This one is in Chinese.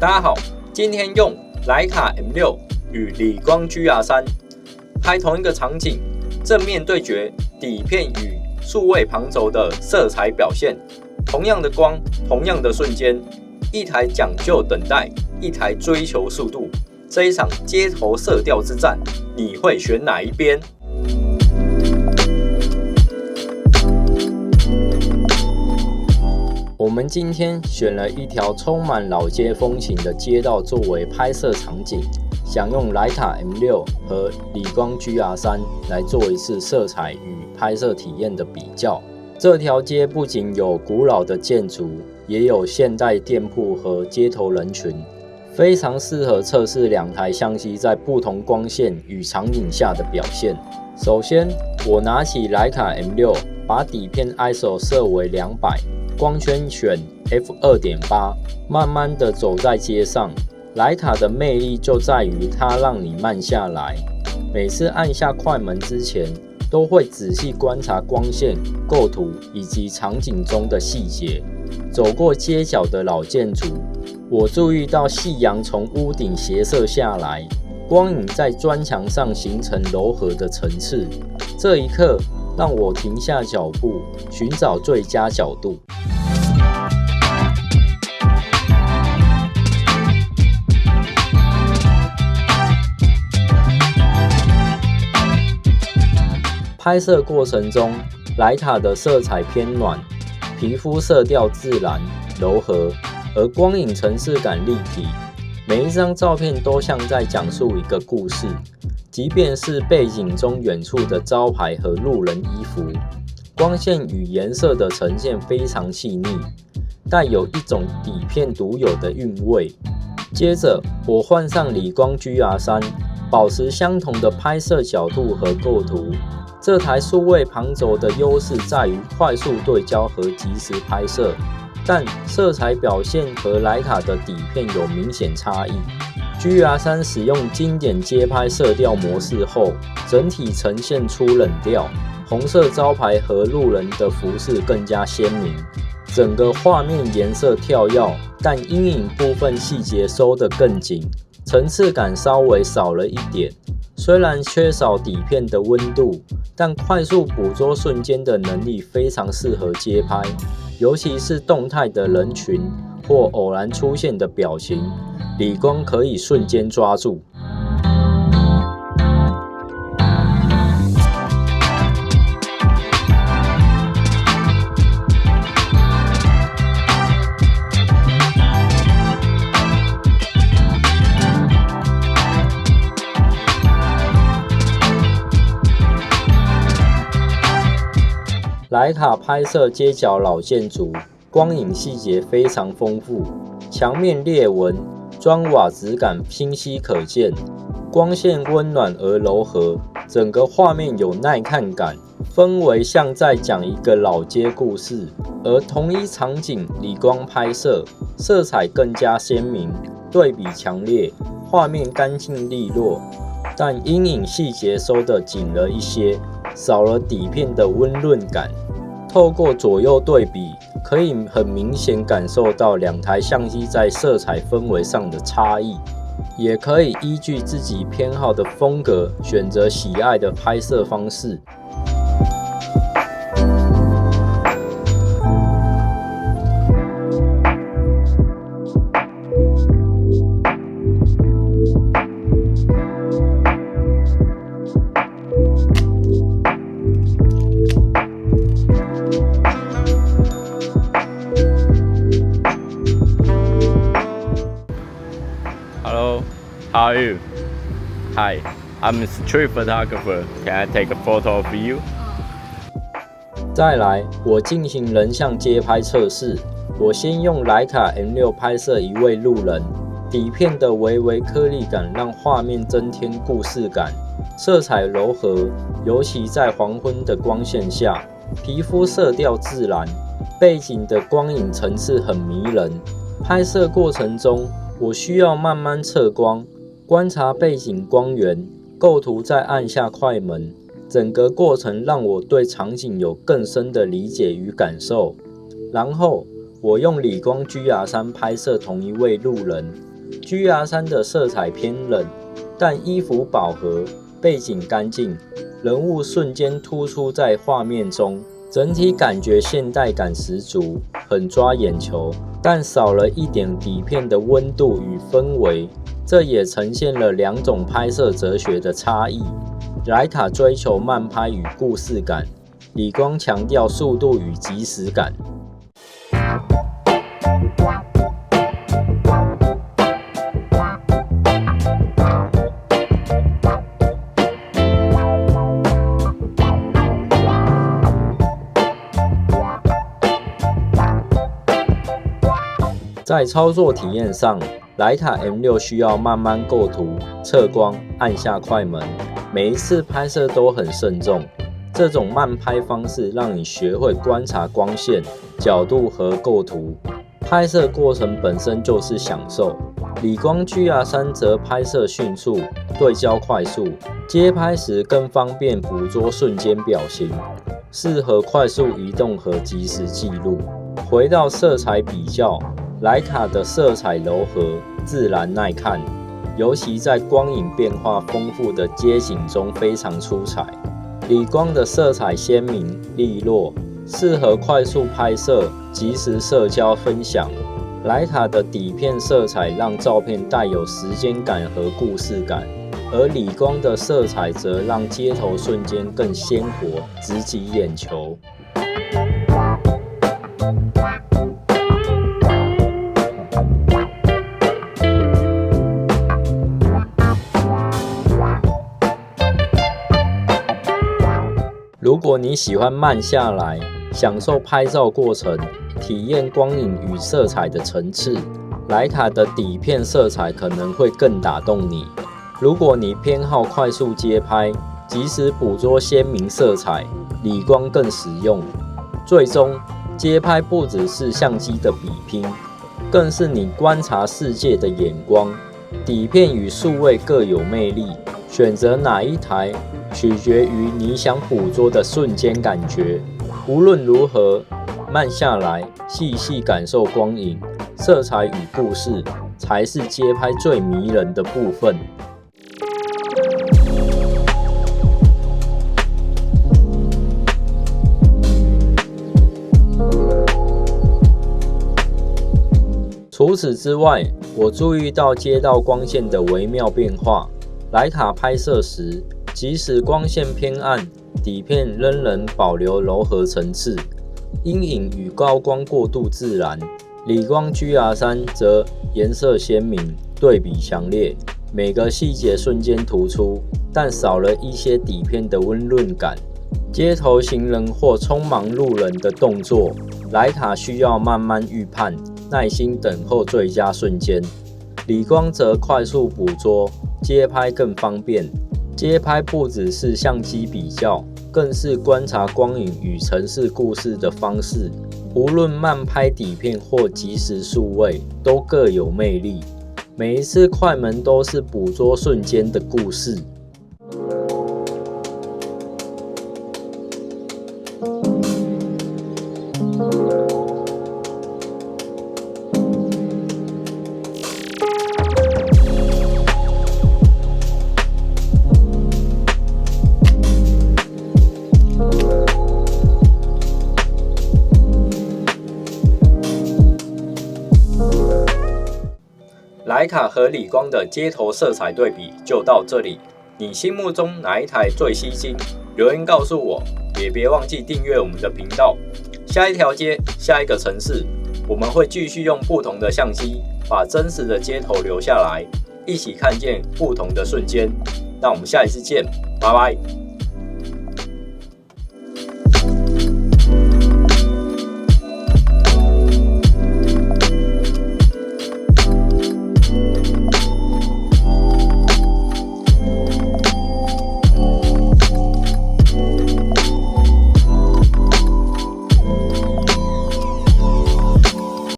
大家好，今天用徕卡 M6 与理光 GR3 拍同一个场景，正面对决底片与数位旁轴的色彩表现。同样的光，同样的瞬间，一台讲究等待，一台追求速度。这一场街头色调之战，你会选哪一边？我们今天选了一条充满老街风情的街道作为拍摄场景，想用徕卡 M6 和理光 GR3 来做一次色彩与拍摄体验的比较。这条街不仅有古老的建筑，也有现代店铺和街头人群，非常适合测试两台相机在不同光线与场景下的表现。首先，我拿起徕卡 M6， 把底片 ISO 设为200，光圈选 f2.8， 慢慢的走在街上。徕卡的魅力就在于它让你慢下来，每次按下快门之前，都会仔细观察光线、构图以及场景中的细节。走过街角的老建筑，我注意到夕阳从屋顶斜射下来，光影在砖墙上形成柔和的层次。这一刻让我停下脚步，寻找最佳角度。拍摄过程中，徕卡的色彩偏暖，皮肤色调自然柔和，而光影层次感立体。每一张照片都像在讲述一个故事，即便是背景中远处的招牌和路人衣服，光线与颜色的呈现非常细腻，带有一种底片独有的韵味。接着，我换上理光 GR3， 保持相同的拍摄角度和构图。这台数位旁轴的优势在于快速对焦和即时拍摄，但色彩表现和徕卡的底片有明显差异。GR3 使用经典街拍色调模式后，整体呈现出冷调，红色招牌和路人的服饰更加鲜明，整个画面颜色跳跃，但阴影部分细节收得更紧，层次感稍微少了一点。虽然缺少底片的温度，但快速捕捉瞬间的能力非常适合街拍，尤其是动态的人群或偶然出现的表情，理光可以瞬间抓住。徕卡拍摄街角老建筑，光影细节非常丰富，墙面裂纹、砖瓦质感清晰可见，光线温暖而柔和，整个画面有耐看感，氛围像在讲一个老街故事。而同一场景理光拍摄，色彩更加鲜明，对比强烈，画面干净利落，但阴影细节收得紧了一些，少了底片的温润感。透过左右对比，可以很明显感受到两台相机在色彩氛围上的差异，也可以依据自己偏好的风格选择喜爱的拍摄方式。Hello, how are you? Hi, I'm a street photographer. Can I take a photo of you? 再来，我进行人像街拍测试。我先用徕卡 M6 拍摄一位路人，底片的微微颗粒感让画面增添故事感，色彩柔和，尤其在黄昏的光线下，皮肤色调自然，背景的光影层次很迷人。拍摄过程中，我需要慢慢测光，观察背景光源，构图再按下快门。整个过程让我对场景有更深的理解与感受。然后我用理光 GR3 拍摄同一位路人， GR3的色彩偏冷，但衣服饱和，背景干净，人物瞬间突出在画面中，整体感觉现代感十足，很抓眼球，但少了一点底片的温度与氛围，这也呈现了两种拍摄哲学的差异。徕卡追求慢拍与故事感，理光强调速度与即时感。在操作体验上，徕卡 M6 需要慢慢构图、测光、按下快门，每一次拍摄都很慎重。这种慢拍方式让你学会观察光线、角度和构图，拍摄过程本身就是享受。理光 GR3 则拍摄迅速，对焦快速，街拍时更方便捕捉瞬间表情，适合快速移动和即时记录。回到色彩比较，徕卡的色彩柔和、自然耐看，尤其在光影变化丰富的街景中非常出彩。理光的色彩鲜明利落，适合快速拍摄、即时社交分享。徕卡的底片色彩让照片带有时间感和故事感，而理光的色彩则让街头瞬间更鲜活，直击眼球。如果你喜欢慢下来，享受拍照过程，体验光影与色彩的层次，徕卡的底片色彩可能会更打动你。如果你偏好快速街拍，即时捕捉鲜明色彩，理光更实用。最终，街拍不只是相机的比拼，更是你观察世界的眼光。底片与数位各有魅力，选择哪一台取决于你想捕捉的瞬间感觉。无论如何，慢下来，细细感受光影、色彩与故事，才是街拍最迷人的部分。除此之外，我注意到街道光线的微妙变化。徕卡拍摄时，即使光线偏暗，底片仍能保留柔和层次，阴影与高光过渡自然。理光 GR3 则颜色鲜明，对比强烈，每个细节瞬间突出，但少了一些底片的温润感。街头行人或匆忙路人的动作，徕卡需要慢慢预判，耐心等候最佳瞬间。理光则快速捕捉，街拍更方便。街拍不只是相机比较，更是观察光影与城市故事的方式。无论慢拍底片或即时数位，都各有魅力。每一次快门都是捕捉瞬间的故事。徕卡和理光的街头色彩对比就到这里，你心目中哪一台最吸睛？留言告诉我，也别忘记订阅我们的频道。下一条街，下一个城市，我们会继续用不同的相机，把真实的街头留下来，一起看见不同的瞬间。那我们下一次见，拜拜。